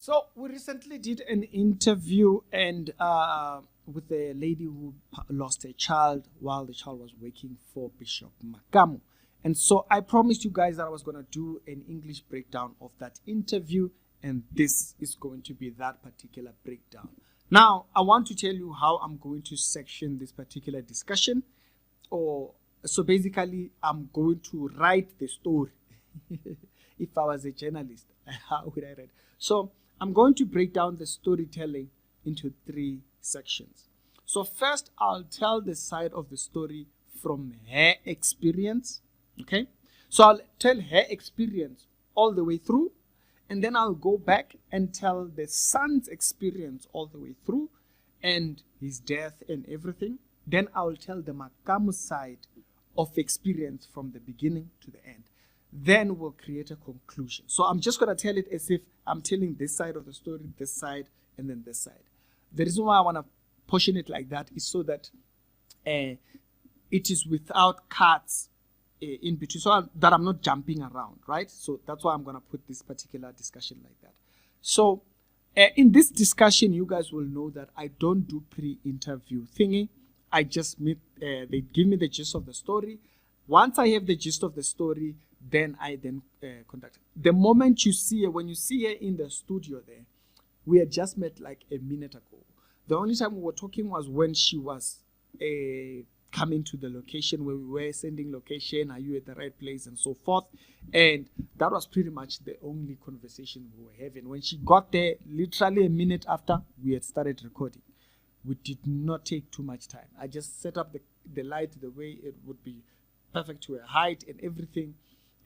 So we recently did an interview and with a lady who lost a child while the child was working for Bishop Makamu. And so I promised you guys that I was going to do an English breakdown of that interview, and this is going to be that particular breakdown. Now, I want to tell you how I'm going to section this particular discussion. So basically, I'm going to write the story. If I was a journalist, how would I write? So I'm going to break down the storytelling into 3 sections. So first, I'll tell the side of the story from her experience. Okay, so I'll tell her experience all the way through, and then I'll go back and tell the son's experience all the way through and his death and everything. Then I'll tell the Makamu side of experience from the beginning to the end. Then we'll create a conclusion. So I'm just going to tell it as if I'm telling this side of the story, this side, and then this side. The reason why I want to portion it like that is so that it is without cuts in between, so that I'm not jumping around, right? So that's why I'm going to put this particular discussion like that. So in this discussion, you guys will know that I don't do pre-interview thingy. I just meet, they give me the gist of the story. Once I have the gist of the story, then I contact. The moment you see her, when you see her in the studio there, we had just met like a minute ago. The only time we were talking was when she was coming to the location where we were sending location, are you at the right place, and so forth. And that was pretty much the only conversation we were having. When she got there, literally a minute after, we had started recording. We did not take too much time. I just set up the light the way it would be perfect to her height and everything.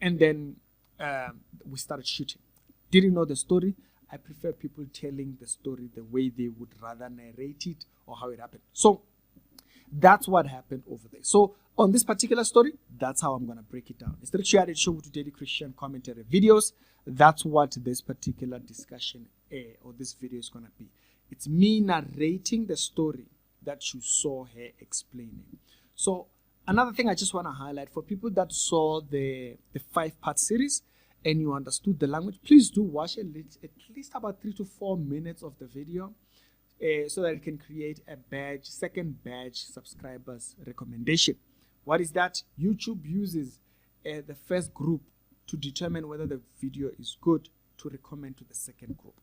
And then we started shooting. Didn't know the story. I prefer people telling the story the way they would rather narrate it or how it happened. So that's what happened over there. So on this particular story, that's how I'm going to break it down. Instead of sharing show to daily Christian commentary videos, that's what this particular discussion or this video is going to be. It's me narrating the story that you saw her explaining. So another thing I just want to highlight for people that saw the 5-part series and you understood the language, please do watch at least about 3 to 4 minutes of the video so that it can create a second badge subscribers recommendation. What is that? YouTube uses the first group to determine whether the video is good to recommend to the second group.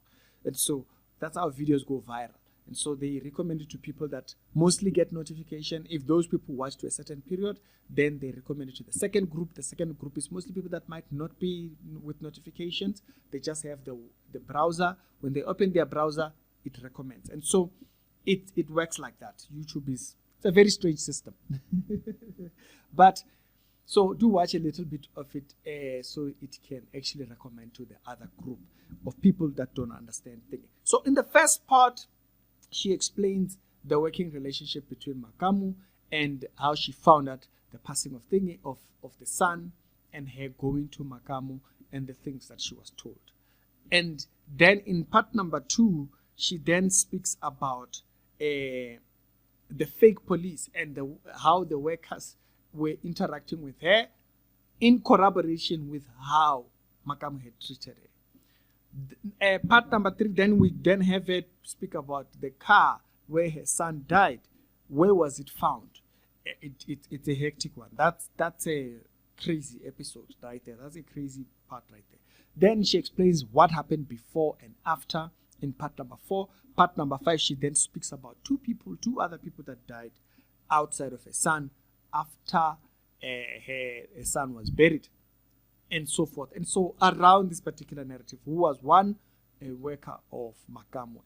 And so that's how videos go viral. And so they recommend it to people that mostly get notification. If those people watch to a certain period, then they recommend it to the second group. The second group is mostly people that might not be with notifications. They just have the browser. When they open their browser, it recommends. And so it works like that. YouTube it's a very strange system. But so do watch a little bit of it so it can actually recommend to the other group of people that don't understand things. So in the first part, she explains the working relationship between Makamu and how she found out the passing of the son and her going to Makamu and the things that she was told. And then in part number 2, she then speaks about the fake police and how the workers were interacting with her in corroboration with how Makamu had treated her. Part number 3, then we have her speak about the car where her son died. Where was it found? It's a hectic one. That's a crazy episode right there. That's a crazy part right there. Then she explains what happened before and after in part number 4. Part number 5, she then speaks about 2 other people that died outside of her son after her son was buried, and so forth. And so around this particular narrative, who was one, a worker of Makamu,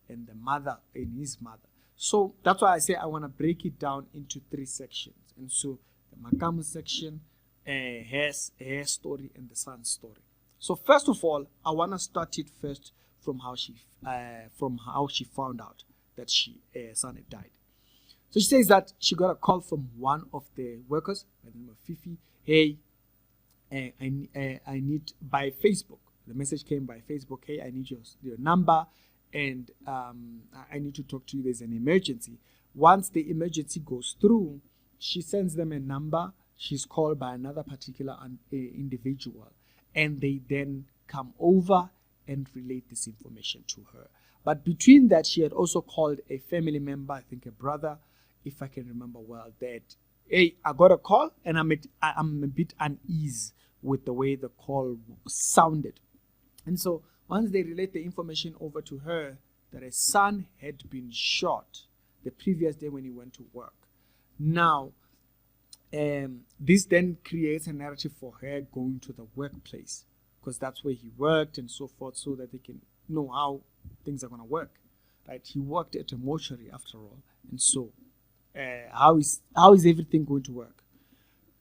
and the mother and his mother. So that's why I say I want to break it down into 3 sections. And so the Makamu section, her story, and the son's story. So first of all, I want to start it first from how she found out that her son had died. So she says that she got a call from one of the workers by the name of Fifi. Hey, I need by Facebook. The message came by Facebook. Hey, I need your number, and I need to talk to you. There's an emergency. Once the emergency goes through, she sends them a number. She's called by another particular individual, and they then come over and relate this information to her. But between that, she had also called a family member, I think a brother, if I can remember well, that, hey, I got a call and I'm a bit uneasy with the way the call sounded. And so once they relate the information over to her, that a son had been shot the previous day when he went to work. Now, this then creates a narrative for her going to the workplace, because that's where he worked and so forth, so that they can know how things are going to work. Right? He worked at a mortuary after all, and so how is everything going to work?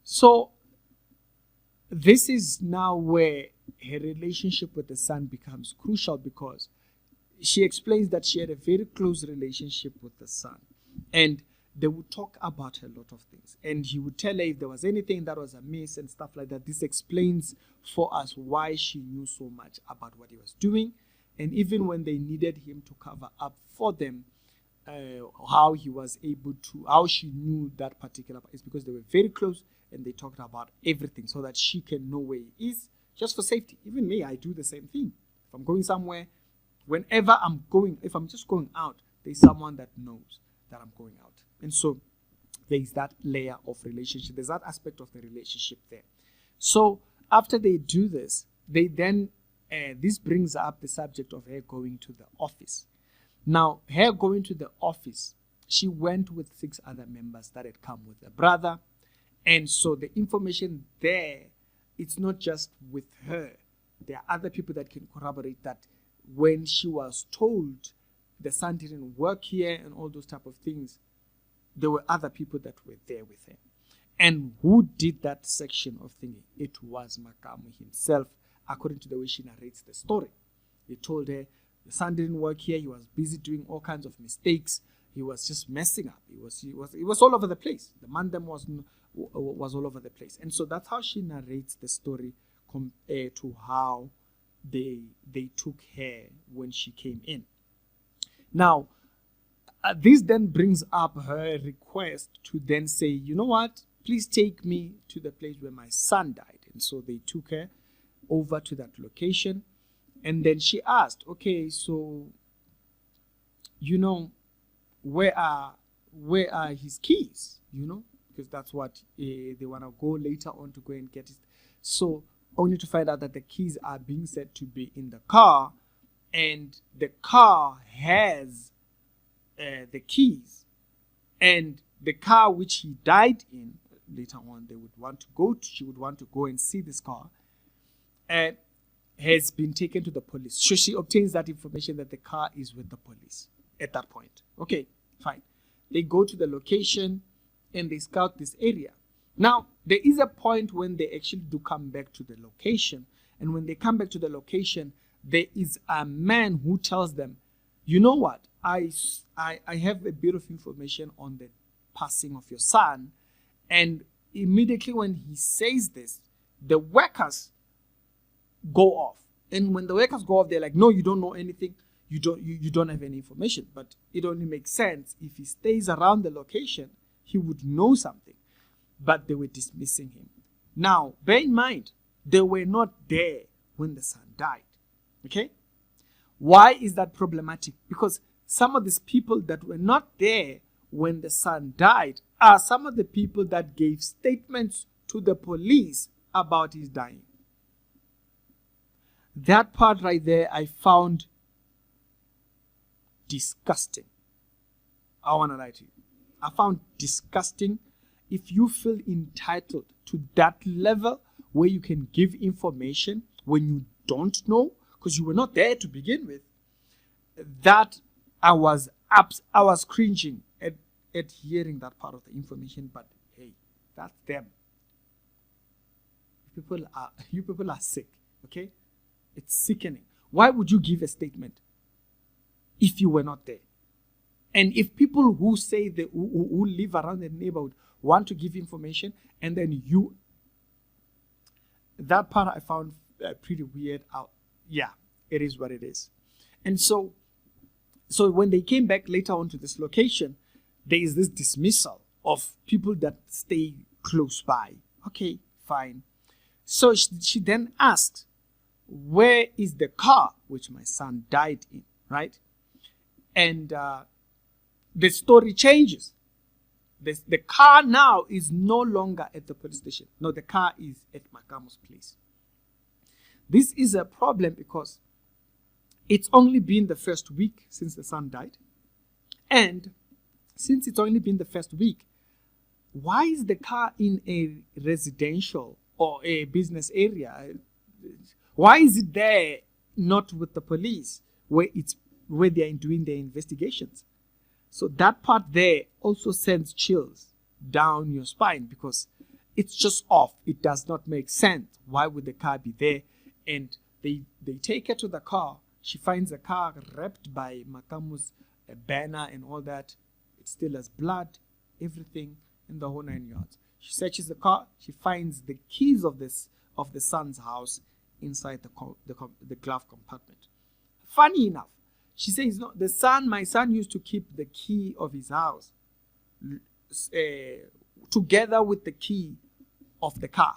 So this is now where her relationship with the son becomes crucial, because she explains that she had a very close relationship with the son, and they would talk about a lot of things, and he would tell her if there was anything that was amiss and stuff like that. This explains for us why she knew so much about what he was doing, and even when they needed him to cover up for them, how she knew that particular part is because they were very close and they talked about everything so that she can know where he is, just for safety. Even me, I do the same thing. If I'm going somewhere, whenever I'm going, if I'm just going out, there's someone that knows that I'm going out. And so there's that layer of relationship. There's that aspect of the relationship there. So after they do this, they then, this brings up the subject of her going to the office. Now, her going to the office, she went with 6 other members that had come with a brother. And so the information there, it's not just with her. There are other people that can corroborate that when she was told the son didn't work here and all those type of things, there were other people that were there with her. And who did that section of thinking? It was Makamu himself, according to the way she narrates the story. He told her the son didn't work here. He was busy doing all kinds of mistakes. He was just messing up. He was all over the place. The mandem was all over the place. And so that's how she narrates the story compared to how they took her when she came in. Now, this then brings up her request to then say, you know what, please take me to the place where my son died. And so they took her over to that location. And then she asked, okay, so, where are his keys, because that's what they want to go later on to go and get it. So only to find out that the keys are being said to be in the car, and the car has the keys, and the car which he died in, later on she would want to go and see this car, has been taken to the police. So she obtains that information that the car is with the police at that point. Okay, fine. They go to the location and they scout this area. Now, there is a point when they actually do come back to the location, and when they come back to the location, there is a man who tells them, you know what, I have a bit of information on the passing of your son. And immediately when he says this, the workers go off. And when the workers go off, they're like, no, you don't know anything. You don't have any information. But it only makes sense if he stays around the location, he would know something. But they were dismissing him. Now, bear in mind, they were not there when the son died. Okay? Why is that problematic? Because some of these people that were not there when the son died are some of the people that gave statements to the police about his dying. That part right there I found disgusting. I want to lie to you. I found disgusting. If you feel entitled to that level where you can give information when you don't know, because you were not there to begin with, that I was cringing at hearing that part of the information. But hey, that's them. You people are sick. Okay, it's sickening. Why would you give a statement if you were not there? And if people who say who live around the neighborhood want to give information, and then that part I found pretty weird. Yeah, it is what it is. And so when they came back later on to this location, there is this dismissal of people that stay close by. Okay, fine. So she then asked, where is the car which my son died in, right? And the story changes. The car now is no longer at the police station. No, the car is at Makamu's place. This is a problem because it's only been the first week since the son died. And since it's only been the first week, why is the car in a residential or a business area? Why is it there, not with the police, where they are doing their investigations? So that part there also sends chills down your spine because it's just off. It does not make sense. Why would the car be there? And they take her to the car. She finds the car wrapped by Makamu's banner and all that. It still has blood, everything in the whole 9 yards. She searches the car. She finds the keys of the son's house inside the glove compartment. Funny enough, she says, no, my son used to keep the key of his house together with the key of the car.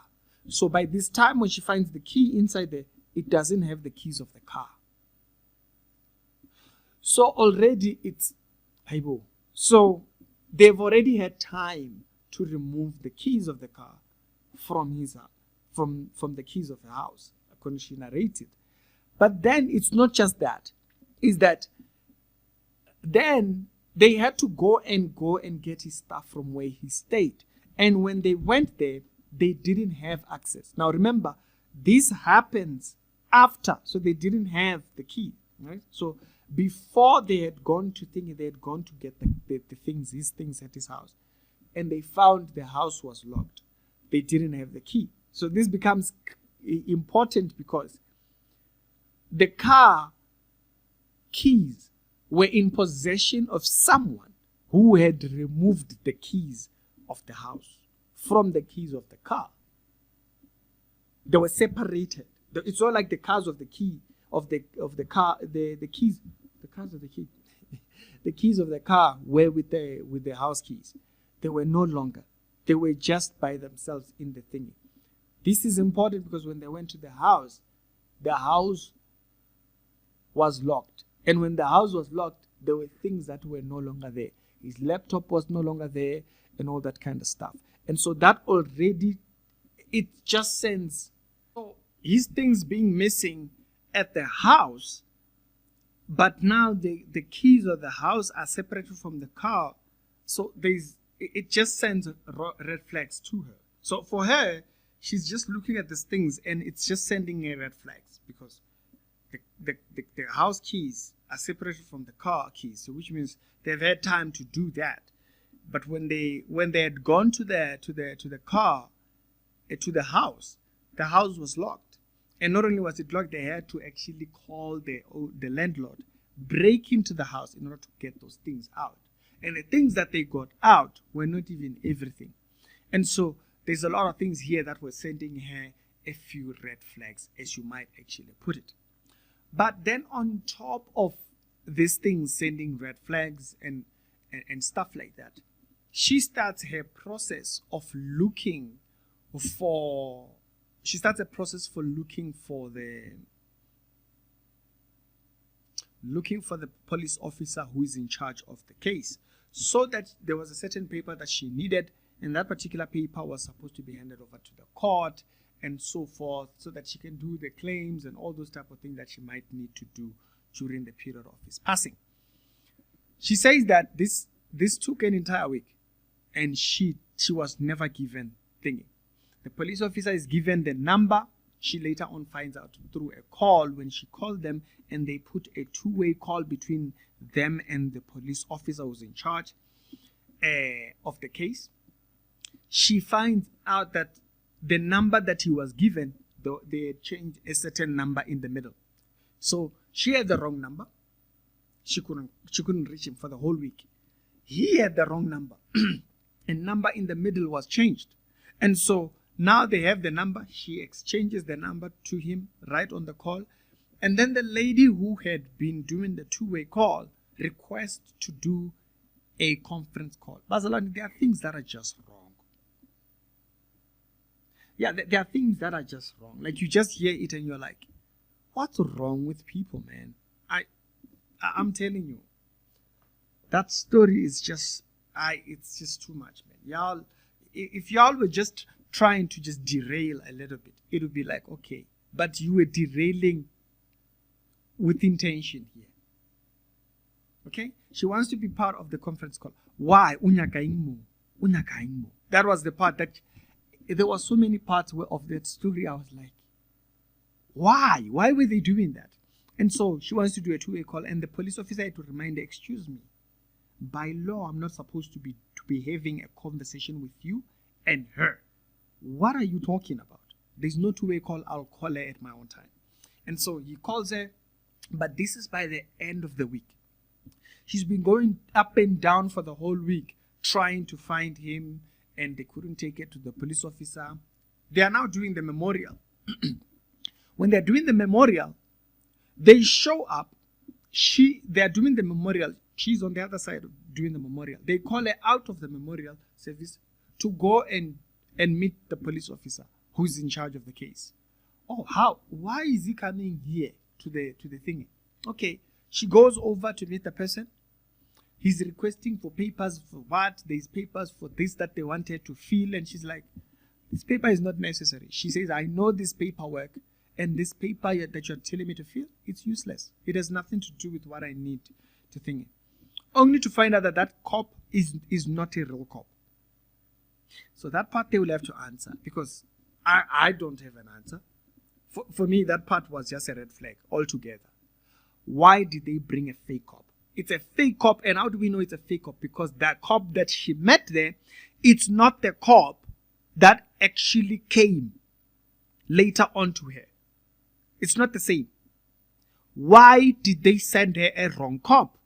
So by this time, when she finds the key inside there, it doesn't have the keys of the car. So already it's Aibo. So they've already had time to remove the keys of the car from his from the keys of the house, according to she narrated. But then it's not just that. Is that then they had to go and get his stuff from where he stayed. And when they went there, they didn't have access. Now remember, this happens after, so they didn't have the key, right? So before they had gone to they had gone to get the things, his things at his house, and they found the house was locked. They didn't have the key. So this becomes important because the car keys were in possession of someone who had removed the keys of the house from the keys of the car. They were separated. It's all like the cars of the key of the car, the keys, the cars of the key. The keys of the car were with the house keys. They were no longer. They were just by themselves in the thingy. This is important because when they went to the house was locked. And when the house was locked, there were things that were no longer there. His laptop was no longer there and all that kind of stuff. And so that already, it just sends his things being missing at the house, but now the keys of the house are separated from the car. So it just sends red flags to her. So for her, she's just looking at these things and it's just sending her red flags because the house keys are separated from the car keys, so which means they've had time to do that. But when they had gone to the car, to the house was locked. And not only was it locked, they had to actually call the landlord, break into the house in order to get those things out. And the things that they got out were not even everything. And so there's a lot of things here that were sending her a few red flags, as you might actually put it. But then on top of these things sending red flags and stuff like that, she starts her process of looking for the police officer who is in charge of the case. So that there was a certain paper that she needed, and that particular paper was supposed to be handed over to the court and so forth, so that she can do the claims and all those type of things that she might need to do during the period of his passing. She says that this took an entire week, and she was never given thingy. The police officer is given the number. She later on finds out through a call when she called them, and they put a two-way call between them and the police officer who's in charge of the case. She finds out that the number that he was given, they had changed a certain number in the middle. So she had the wrong number. She couldn't reach him for the whole week. He had the wrong number. And number in the middle was changed. And so now they have the number. She exchanges the number to him right on the call. And then the lady who had been doing the two-way call requests to do a conference call. Bazalani, there are things that are just wrong. Yeah, there are things that are just wrong. Like you just hear it and you're like, What's wrong with people, man? I'm telling you, that story is just, it's just too much, man. Y'all, if y'all were just trying to just derail a little bit, it would be like, okay, but you were derailing with intention here. Okay? She wants to be part of the conference call. Why? Unyakaingmo. That was the part that, there were so many parts of that story. I was like, why? Why were they doing that? And so she wants to do a two-way call, and the police officer had to remind her, excuse me, by law, I'm not supposed to be having a conversation with you and her. What are you talking about? There's no two-way call. I'll call her at my own time. And so he calls her, but this is by the end of the week. She's been going up and down for the whole week trying to find him, and they couldn't take it to the police officer. They are now doing the memorial. When they're doing the memorial, they show up. They're doing the memorial. She's on the other side of doing the memorial. They call her out of the memorial service to go and meet the police officer who's in charge of the case. Oh, how? Why is he coming here to the thingy? Okay, she goes over to meet the person. He's requesting for papers for what? There's papers for this that they wanted to fill, and she's like, this paper is not necessary. She says, I know this paperwork, and this paper that you're telling me to fill, it's useless. It has nothing to do with what I need to think. Only to find out that cop is not a real cop. So that part they will have to answer, because I don't have an answer. For me, that part was just a red flag altogether. Why did they bring a fake cop? It's a fake cop, and how do we know it's a fake cop? Because that cop that she met there, it's not the cop that actually came later on to her. It's not the same. Why did they send her a wrong cop?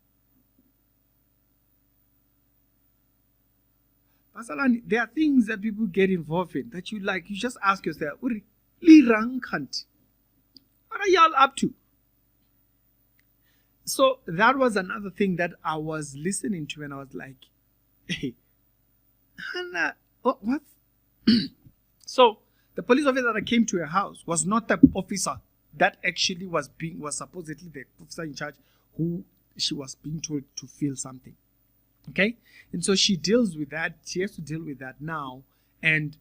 Basalani, there are things that people get involved in that you just ask yourself, what are y'all up to? So that was another thing that I was listening to, and I was like, hey, Hannah, what? So the police officer that came to her house was not the officer that actually was supposedly the officer in charge who she was being told to feel something. Okay? And so she deals with that. She has to deal with that now. And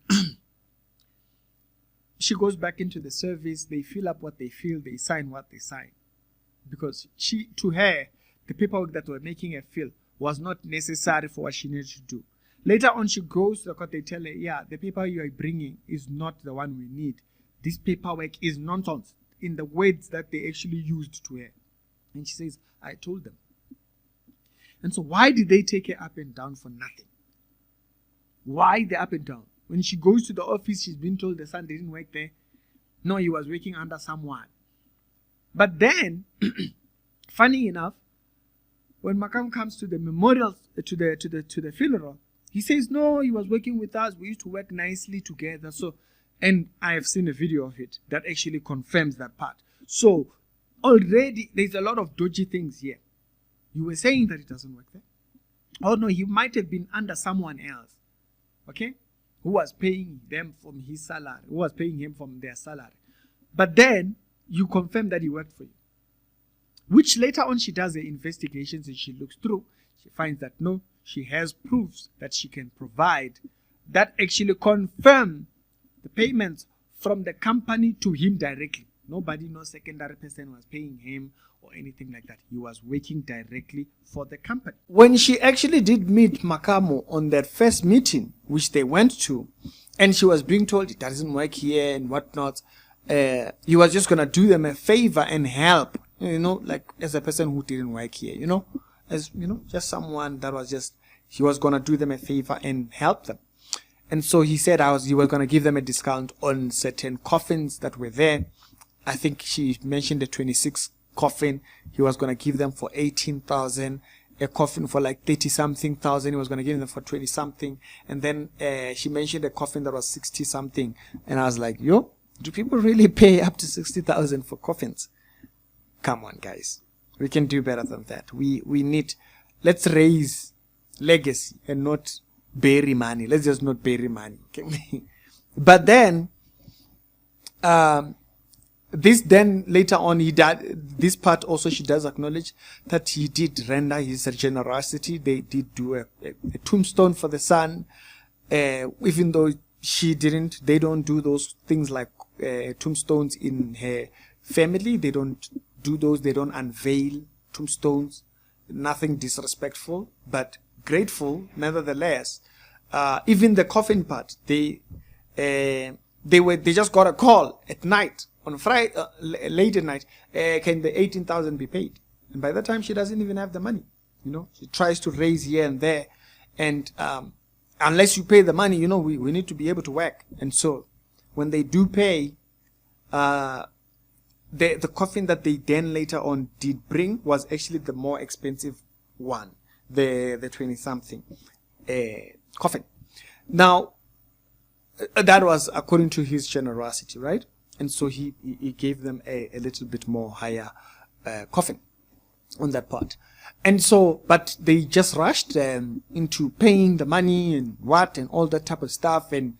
she goes back into the service. They fill up what they feel. They sign what they sign. Because to her, the paperwork that were making her feel was not necessary for what she needed to do. Later on, she goes to the court. They tell her, yeah, the paper you are bringing is not the one we need. This paperwork is nonsense, in the words that they actually used to her. And she says, I told them. And so why did they take her up and down for nothing? Why the up and down? When she goes to the office, she's been told the son didn't work there. No, he was working under someone. But then, funny enough, when Makamu comes to the memorial, to the funeral, he says, no, he was working with us. We used to work nicely together. So, and I have seen a video of it that actually confirms that part. So already there's a lot of dodgy things here. You were saying that it doesn't work there. Oh no, he might have been under someone else, okay, who was paying them from his salary, who was paying him from their salary. But then you confirm that he worked for you. Which later on she does the investigations and she looks through. She finds that no, she has proofs that she can provide that actually confirm the payments from the company to him directly. Nobody, no secondary person was paying him or anything like that. He was working directly for the company. When she actually did meet Makamu on that first meeting, which they went to, and she was being told it doesn't work here and whatnot, he was just going to do them a favor and help, like as a person who didn't work here, as, just someone that was just, he was going to do them a favor and help them. And so he said he was going to give them a discount on certain coffins that were there. I think she mentioned the 26 coffin. He was going to give them for 18,000. A coffin for like 30-something thousand. He was going to give them for 20-something. And then she mentioned a coffin that was 60-something. And I was like, yo, do people really pay up to 60,000 for coffins? Come on, guys. We can do better than that. We need, let's raise legacy and not bury money. Let's just not bury money. Okay? But then, this then later on he did this part also. She does acknowledge that he did render his generosity. They did do a tombstone for the son, even though she didn't. They don't do those things like tombstones in her family. They don't do those. They don't unveil tombstones. Nothing disrespectful, but grateful nevertheless. Even the coffin part, they just got a call at night on Friday, late at night. Can the 18,000 be paid? And by that time, she doesn't even have the money. She tries to raise here and there, and unless you pay the money, we need to be able to work. And so, when they do pay, the coffin that they then later on did bring was actually the more expensive one, the 20-something coffin. Now, that was according to his generosity, right? And so he gave them a little bit more higher coffin on that part. And so, but they just rushed into paying the money and all that type of stuff, and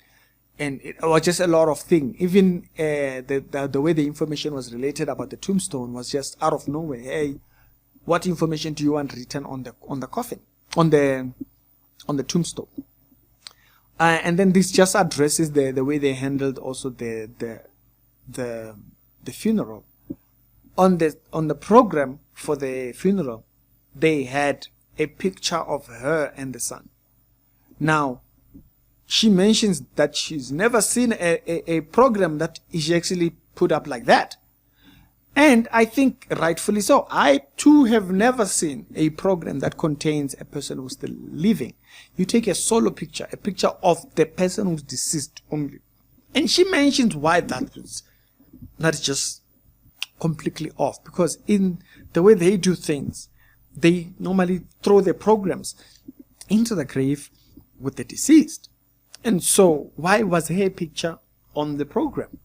it was just a lot of things. Even the way the information was related about the tombstone was just out of nowhere. Hey, what information do you want written on the coffin, on the tombstone? And then this just addresses the way they handled also the funeral. On the program for the funeral, they had a picture of her and the son. Now, she mentions that she's never seen a program that is actually put up like that. And I think rightfully so. I too have never seen a program that contains a person who's still living. You take a solo picture, a picture of the person who's deceased only. And she mentions why that is just completely off. Because in the way they do things, they normally throw their programs into the grave with the deceased. And so why was her picture on the program?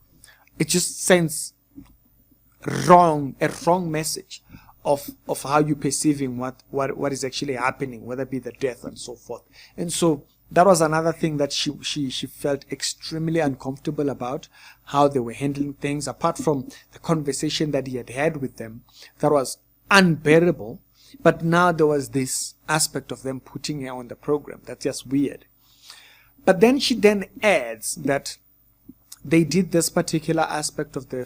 It just sends a wrong message of how you're perceiving what is actually happening, whether it be the death and so forth. And so that was another thing that she felt extremely uncomfortable about, how they were handling things. Apart from the conversation that he had with them, that was unbearable. But now there was this aspect of them putting her on the program. That's just weird. But then she then adds that they did this particular aspect of the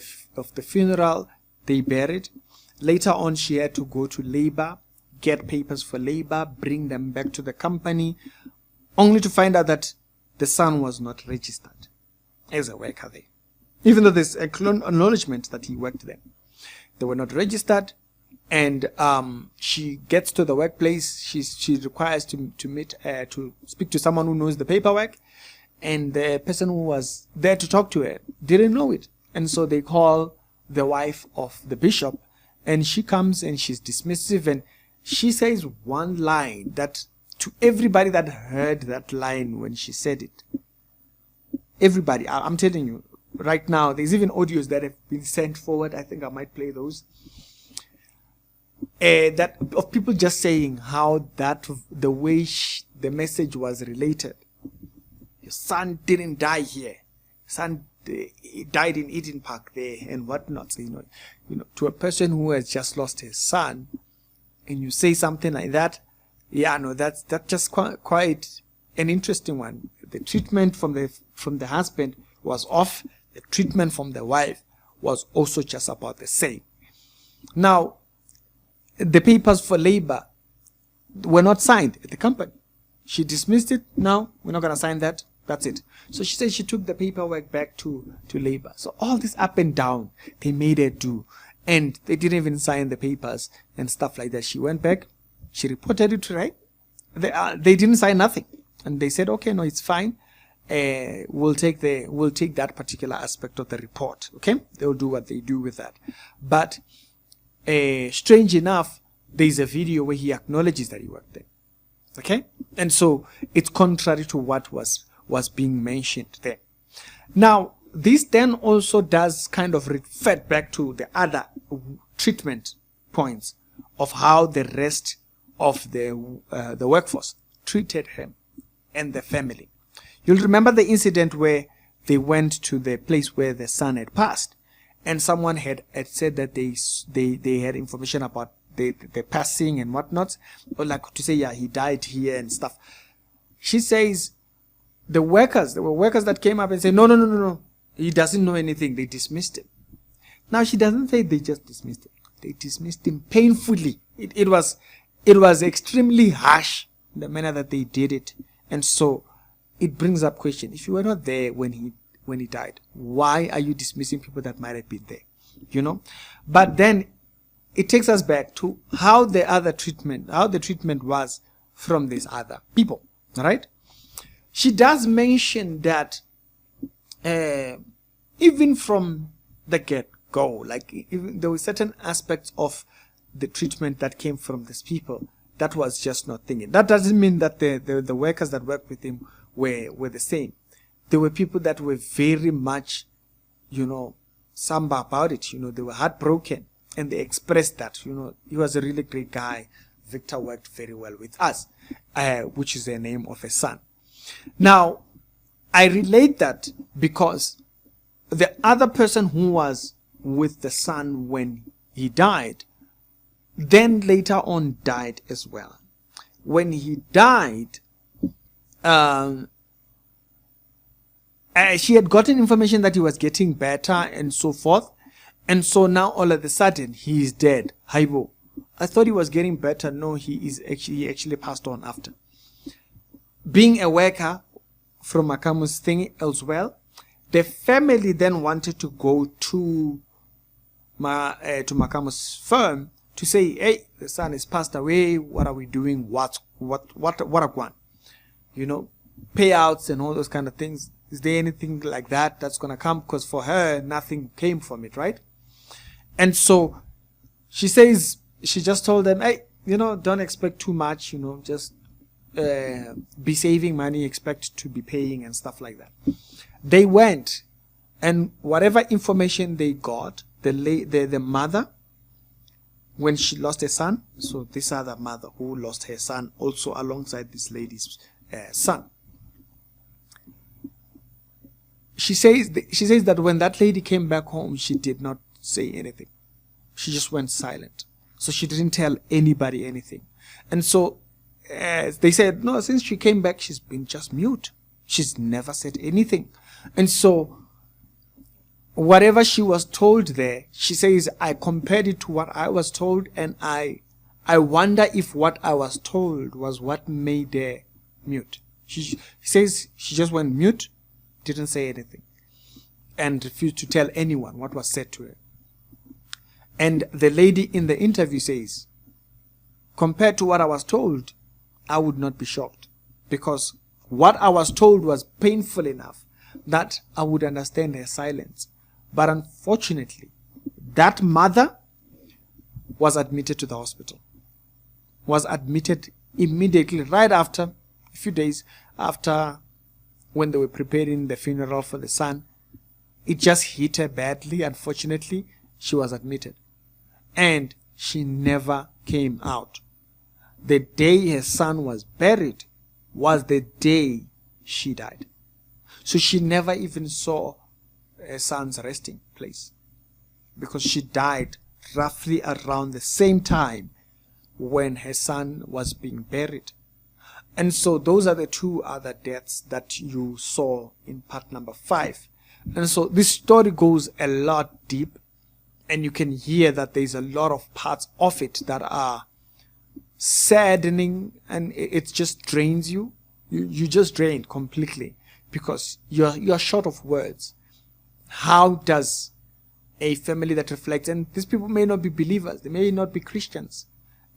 funeral. They buried. Later on, she had to go to labor, get papers for labor, bring them back to the company, only to find out that the son was not registered as a worker there. Even though there's a acknowledgement that he worked there. They were not registered, and she gets to the workplace. She requires to speak to someone who knows the paperwork, and the person who was there to talk to her didn't know it. And so they call the wife of the bishop, and she comes and she's dismissive, and she says one line that to everybody that heard that line when she said it, everybody, I'm telling you right now, there's even audios that have been sent forward. I think I might play those. That of people just saying how that the way the message was related. Your son didn't die here. Son died in Eden Park there and whatnot. So, to a person who has just lost his son, and you say something like that, that's just quite an interesting one. The treatment from the husband was off. The treatment from the wife was also just about the same. Now, the papers for labor were not signed at the company. She dismissed it. No, we're not going to sign that. That's it. So she said she took the paperwork back to labor. So all this up and down, they made her do. And they didn't even sign the papers and stuff like that. She went back. She reported it to right. They didn't sign nothing. And they said, okay, no, it's fine. We'll take that particular aspect of the report. Okay. They'll do what they do with that. But strange enough, there's a video where he acknowledges that he worked there. Okay. And so it's contrary to what was being mentioned there. Now, this then also does kind of refer back to the other treatment points of how the rest of the workforce treated him and the family. You'll remember the incident where they went to the place where the son had passed, and someone had said that they had information about the passing and whatnot, or like to say, yeah, he died here and stuff. She says there were workers that came up and said, no, he doesn't know anything. They dismissed him. Now she doesn't say they just dismissed him. They dismissed him painfully. It was extremely harsh, the manner that they did it. And so it brings up question: if you were not there when he died, why are you dismissing people that might have been there? But then it takes us back to how the treatment was from these other people. All right? She does mention that even from the get-go, like even there were certain aspects of the treatment that came from these people that was just not thinking. That doesn't mean that the workers that worked with him were the same. There were people that were very much, samba about it. They were heartbroken, and they expressed that. He was a really great guy. Victor worked very well with us, which is the name of a son. Now, I relate that because the other person who was with the son when he died, then later on died as well. When he died, she had gotten information that he was getting better and so forth. And so now all of a sudden he is dead. Haibo. I thought he was getting better. No, he actually passed on after. Being a worker from Makamu's thing elsewhere, the family then wanted to go to Makamu's firm to say, hey, the son has passed away. What are we doing? What are going? Payouts and all those kind of things. Is there anything like that's going to come? Because for her, nothing came from it, right? And so she says, she just told them, hey, don't expect too much, just be saving money, expect to be paying and stuff like that. They went, and whatever information they got, the mother, when she lost her son, so this other mother who lost her son also alongside this lady's son. She says that when that lady came back home, she did not say anything. She just went silent. So she didn't tell anybody anything. And so they said, no, since she came back, she's been just mute. She's never said anything. And so whatever she was told there, she says, I compared it to what I was told, and I wonder if what I was told was what made her mute. She says she just went mute, didn't say anything, and refused to tell anyone what was said to her. And the lady in the interview says, compared to what I was told, I would not be shocked, because what I was told was painful enough that I would understand her silence. But unfortunately, that mother was admitted to the hospital, was admitted immediately, right after, a few days after, when they were preparing the funeral for the son. It just hit her badly. Unfortunately, she was admitted, and she never came out. The day her son was buried was the day she died. So she never even saw her son's resting place, because she died roughly around the same time when her son was being buried. And so those are the two other deaths that you saw in part number 5. And so this story goes a lot deep, and you can hear that there's a lot of parts of it that are saddening, and it just drains you. You just drain completely, because you're short of words. How does a family that reflects, and these people may not be believers, they may not be Christians,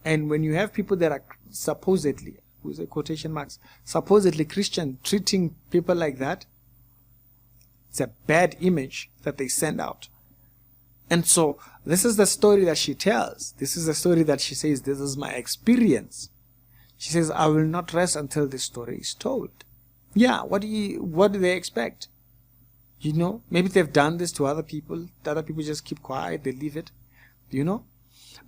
and when you have people that are supposedly, with the quotation marks, supposedly Christian, treating people like that, it's a bad image that they send out. And so this is the story that she tells. This is the story that she says, this is my experience. She says, I will not rest until this story is told. Yeah, what do they expect? Maybe they've done this to other people. The other people just keep quiet, they leave it.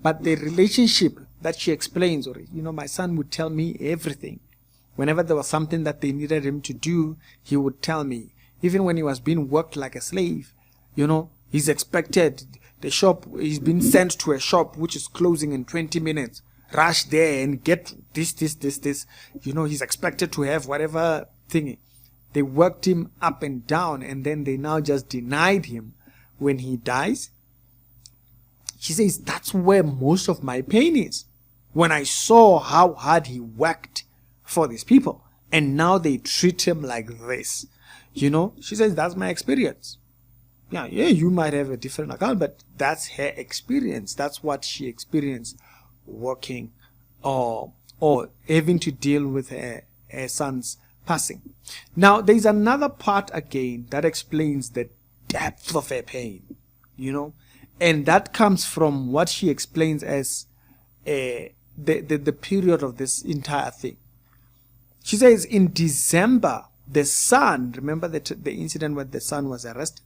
But the relationship that she explains, or my son would tell me everything. Whenever there was something that they needed him to do, he would tell me. Even when he was being worked like a slave, He's expected, he's been sent to a shop which is closing in 20 minutes. Rush there and get this. You know, he's expected to have whatever thingy. They worked him up and down, and then they now just denied him when he dies. She says, that's where most of my pain is. When I saw how hard he worked for these people, and now they treat him like this. You know, she says, that's my experience. Yeah, you might have a different account, but that's her experience. That's what she experienced working or having to deal with her son's passing. Now, there's another part again that explains the depth of her pain, you know, and that comes from what she explains as the period of this entire thing. She says in December, the son, remember the incident when the son was arrested?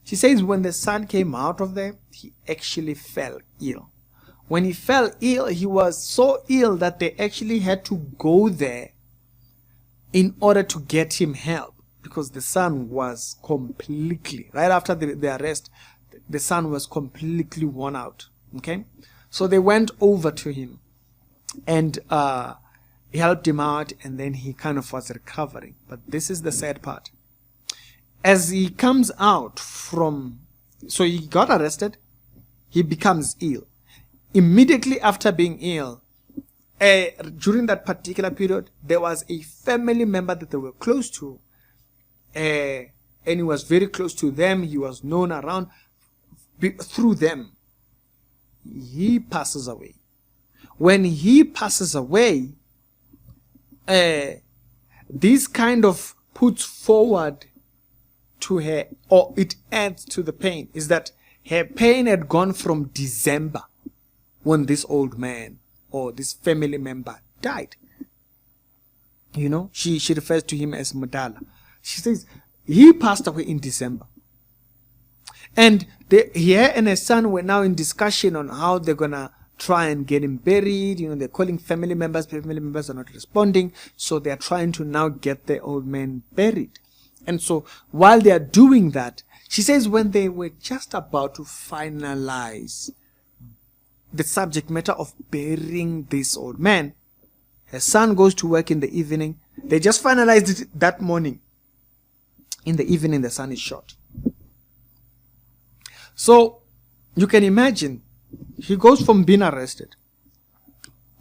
She says when the son came out of there, he actually fell ill. When he fell ill, he was so ill that they actually had to go there in order to get him help, because the son was completely, right after the arrest, the son was completely worn out. Okay, so they went over to him and helped him out, and then he kind of was recovering. But this is the sad part. As he comes out from, so he got arrested, he becomes ill. Immediately after being ill, during that particular period, there was a family member that they were close to, and he was very close to them. He was known around through them. He passes away. When he passes away, this kind of puts forward to her, or it adds to the pain, is that her pain had gone from December, when this old man or this family member died. You know, she refers to him as Mudala. She says he passed away in December. And he and his son were now in discussion on how they're going to try and get him buried. You know, they're calling family members are not responding. So they're trying to now get the old man buried. And so while they are doing that, she says when they were just about to finalize the subject matter of burying this old man, her son goes to work in the evening. They just finalized it that morning. In the evening, the son is shot. So you can imagine, he goes from being arrested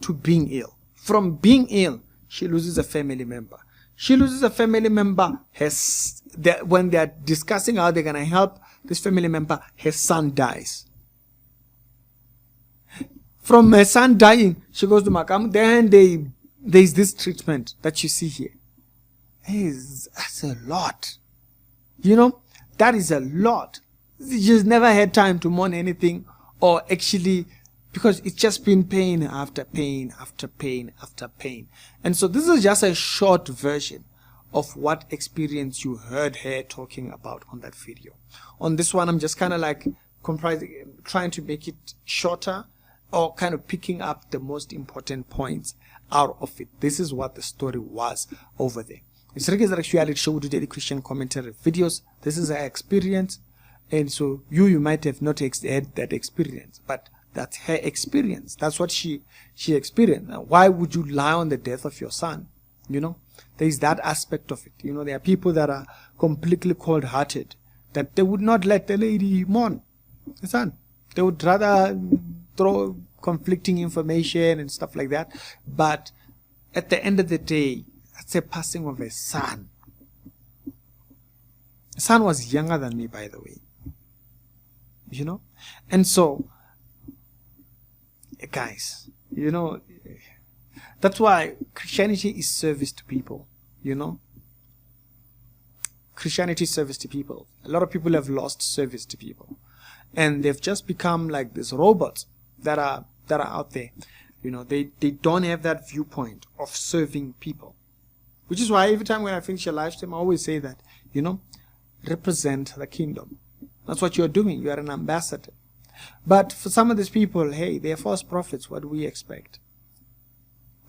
to being ill. From being ill, she loses a family member. She loses a family member. When they are discussing how they're going to help this family member, her son dies. From her son dying, she goes to Makamu. Then there's this treatment that you see here. That's a lot. You know, that is a lot. She's never had time to mourn anything, or actually, because it's just been pain after pain after pain after pain. And so this is just a short version of what experience you heard her talking about on that video. On this one, I'm just kind of like trying to make it shorter, or kind of picking up the most important points out of it. This is what the story was over there. It's Rick's Reality Show. We do daily Christian commentary videos. This is her experience. And so you might have not had that experience, but that's her experience. That's what she experienced. Now, why would you lie on the death of your son? You know, there is that aspect of it. You know, there are people that are completely cold-hearted, that they would not let the lady mourn the son. They would rather throw conflicting information and stuff like that. But at the end of the day, that's a passing of a son. The son was younger than me, by the way. You know, and so, guys, you know, that's why Christianity is service to people. You know, Christianity is service to people. A lot of people have lost service to people, and they've just become like these robots that are out there. You know, they don't have that viewpoint of serving people, which is why every time when I finish a live stream, I always say that, you know, represent the kingdom. That's what you're doing. You are an ambassador. But for some of these people, hey, they're false prophets. What do we expect?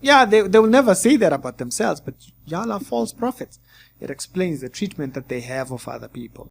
Yeah, they will never say that about themselves, but y'all are false prophets. It explains the treatment that they have of other people.